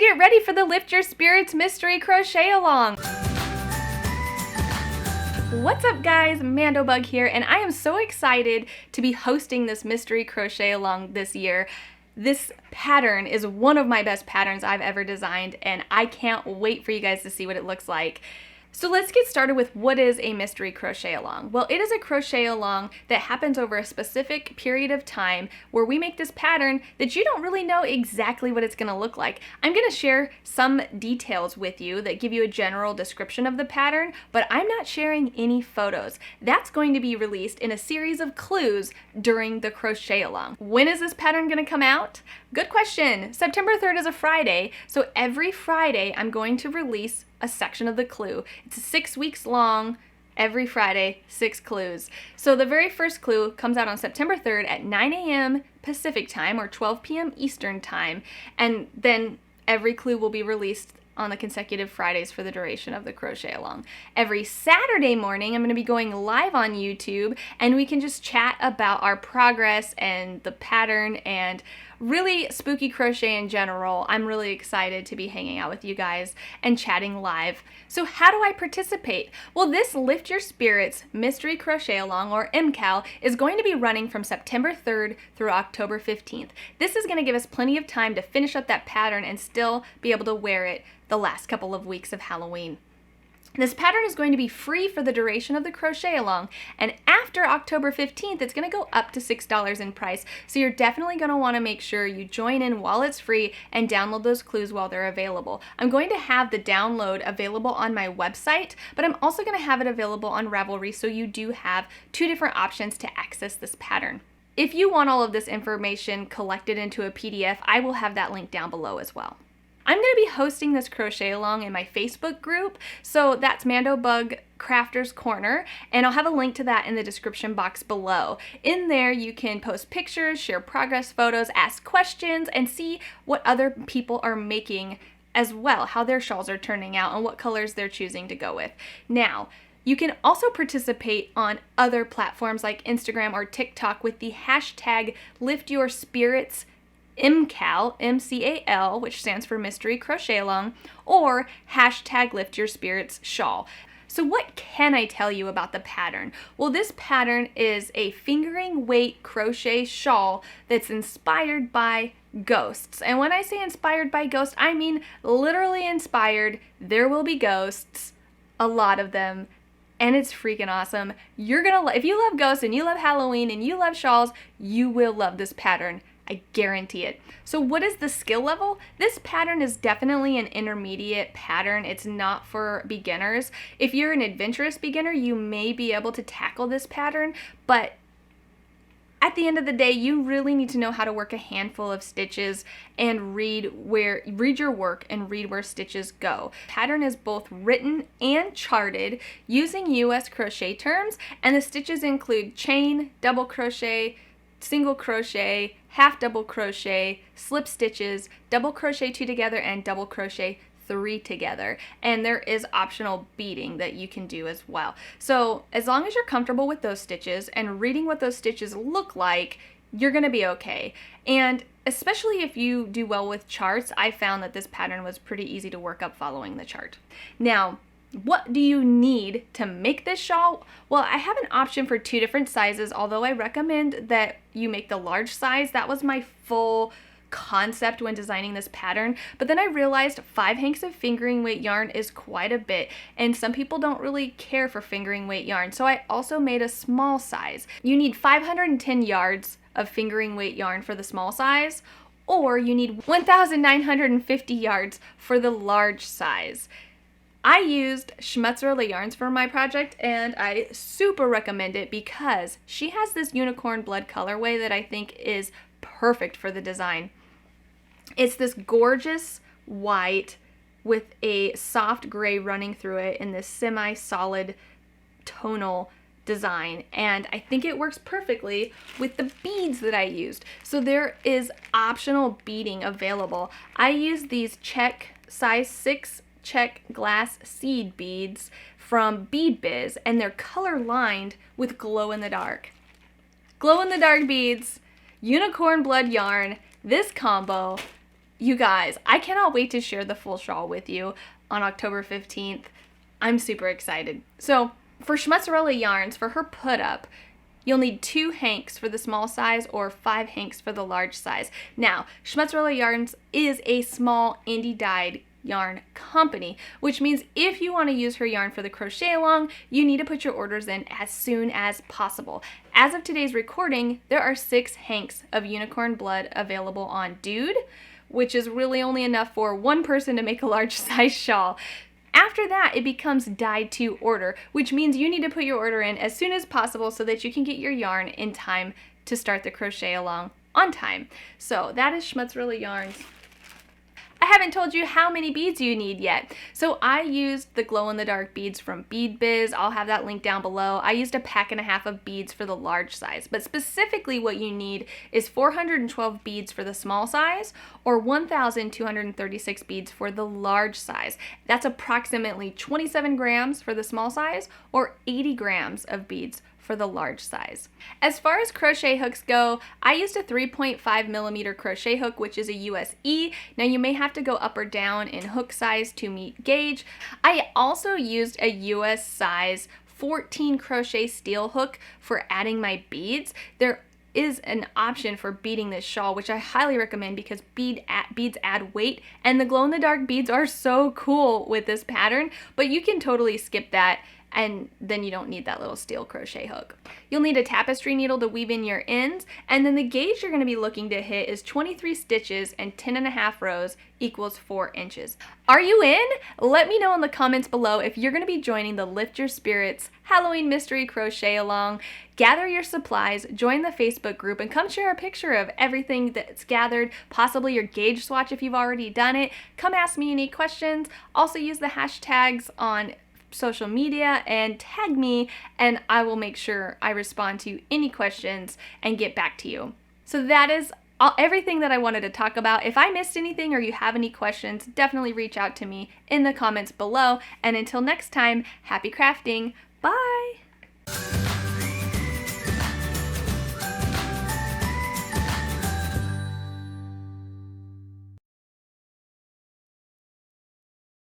get ready for the Lift Your Spirits Mystery Crochet Along. What's up guys, Mandobug here, and I am so excited to be hosting this Mystery Crochet Along this year. This pattern is one of my best patterns I've ever designed, and I can't wait for you guys to see what it looks like. So let's get started with what is a mystery crochet along. Well, it is a crochet along that happens over a specific period of time where we make this pattern that you don't really know exactly what it's going to look like. I'm going to share some details with you that give you a general description of the pattern, but I'm not sharing any photos. That's going to be released in a series of clues during the crochet along. When is this pattern going to come out? Good question. September 3rd is a Friday, so every Friday I'm going to release a section of the clue. It's 6 weeks long, every Friday, 6 clues. So the very first clue comes out on September 3rd at 9 a.m. Pacific time or 12 p.m. Eastern time, and then every clue will be released on the consecutive Fridays for the duration of the crochet along. Every Saturday morning, I'm going to be going live on YouTube, and we can just chat about our progress and the pattern and really spooky crochet in general. I'm really excited to be hanging out with you guys and chatting live. So how do I participate? Well, this Lift Your Spirits Mystery Crochet Along, or MCAL, is going to be running from September 3rd through October 15th. This is going to give us plenty of time to finish up that pattern and still be able to wear it the last couple of weeks of Halloween. This pattern is going to be free for the duration of the crochet along, and after October 15th, it's going to go up to $6 in price. So you're definitely going to want to make sure you join in while it's free and download those clues while they're available. I'm going to have the download available on my website, but I'm also going to have it available on Ravelry, so you do have 2 different options to access this pattern. If you want all of this information collected into a PDF, I will have that link down below as well. I'm going to be hosting this crochet along in my Facebook group, so that's Mandobug Crafters Corner, and I'll have a link to that in the description box below. In there you can post pictures, share progress photos, ask questions, and see what other people are making as well, how their shawls are turning out and what colors they're choosing to go with. Now, you can also participate on other platforms like Instagram or TikTok with the hashtag #LiftYourSpirits MCAL, M-C-A-L, which stands for Mystery Crochet Along, or hashtag Lift Your Spirits Shawl. So what can I tell you about the pattern? Well, this pattern is a fingering weight crochet shawl that's inspired by ghosts. And when I say inspired by ghosts, I mean literally inspired. There will be ghosts, a lot of them, and it's freaking awesome. You're gonna, if you love ghosts and you love Halloween and you love shawls, you will love this pattern. I guarantee it. So what is the skill level? This pattern is definitely an intermediate pattern. It's not for beginners. If you're an adventurous beginner, you may be able to tackle this pattern, but at the end of the day, you really need to know how to work a handful of stitches and read your work and read where stitches go. Pattern is both written and charted using US crochet terms, and the stitches include chain, double crochet, single crochet, half double crochet, slip stitches, double crochet 2 together, and double crochet 3 together. And there is optional beading that you can do as well. So as long as you're comfortable with those stitches and reading what those stitches look like, you're gonna be okay. And especially if you do well with charts, I found that this pattern was pretty easy to work up following the chart. Now, what do you need to make this shawl? Well, I have an option for 2 different sizes, although I recommend that you make the large size. That was my full concept when designing this pattern, but then I realized 5 hanks of fingering weight yarn is quite a bit, and some people don't really care for fingering weight yarn, so I also made a small size. You need 510 yards of fingering weight yarn for the small size, or you need 1,950 yards for the large size. I used Schmutzerella yarns for my project, and I super recommend it because she has this unicorn blood colorway that I think is perfect for the design. It's this gorgeous white with a soft gray running through it in this semi-solid tonal design, and I think it works perfectly with the beads that I used. So there is optional beading available. I used these check size 6 check glass seed beads from Bead Biz, and they're color lined with glow in the dark beads, unicorn blood yarn. This combo You guys, I cannot wait to share the full shawl with you on October 15th. I'm super excited. So for Schmutzerella yarns, for her put up, you'll need 2 hanks for the small size or 5 hanks for the large size. Now, Schmutzerella Yarns is a small indie dyed yarn company, which means if you want to use her yarn for the crochet along, you need to put your orders in as soon as possible. As of today's recording, there are 6 hanks of unicorn blood available on Dude, which is really only enough for one person to make a large size shawl. After that, it becomes dyed to order, which means you need to put your order in as soon as possible so that you can get your yarn in time to start the crochet along on time. So that is Schmutzerella Yarns. I haven't told you how many beads you need yet. So I used the glow-in-the-dark beads from Bead Biz. I'll have that link down below. I used a pack and a half of beads for the large size, but specifically what you need is 412 beads for the small size or 1,236 beads for the large size. That's approximately 27 grams for the small size or 80 grams of beads for the large size. As far as crochet hooks go, I used a 3.5 millimeter crochet hook, which is a USE. Now you may have to go up or down in hook size to meet gauge. I also used a US size 14 crochet steel hook for adding my beads. There is an option for beading this shawl, which I highly recommend because beads add weight, and the glow-in-the-dark beads are so cool with this pattern, but you can totally skip that and then you don't need that little steel crochet hook. You'll need a tapestry needle to weave in your ends, and then the gauge you're going to be looking to hit is 23 stitches and 10.5 rows equals 4 inches. Are you in? Let me know in the comments below if you're going to be joining the Lift Your Spirits Halloween Mystery Crochet Along. Gather your supplies, join the Facebook group, and come share a picture of everything that's gathered, possibly your gauge swatch if you've already done it. Come ask me any questions. Also use the hashtags on social media and tag me, and I will make sure I respond to any questions and get back to you. So that is everything that I wanted to talk about. If I missed anything or you have any questions, definitely reach out to me in the comments below. And until next time, happy crafting. Bye!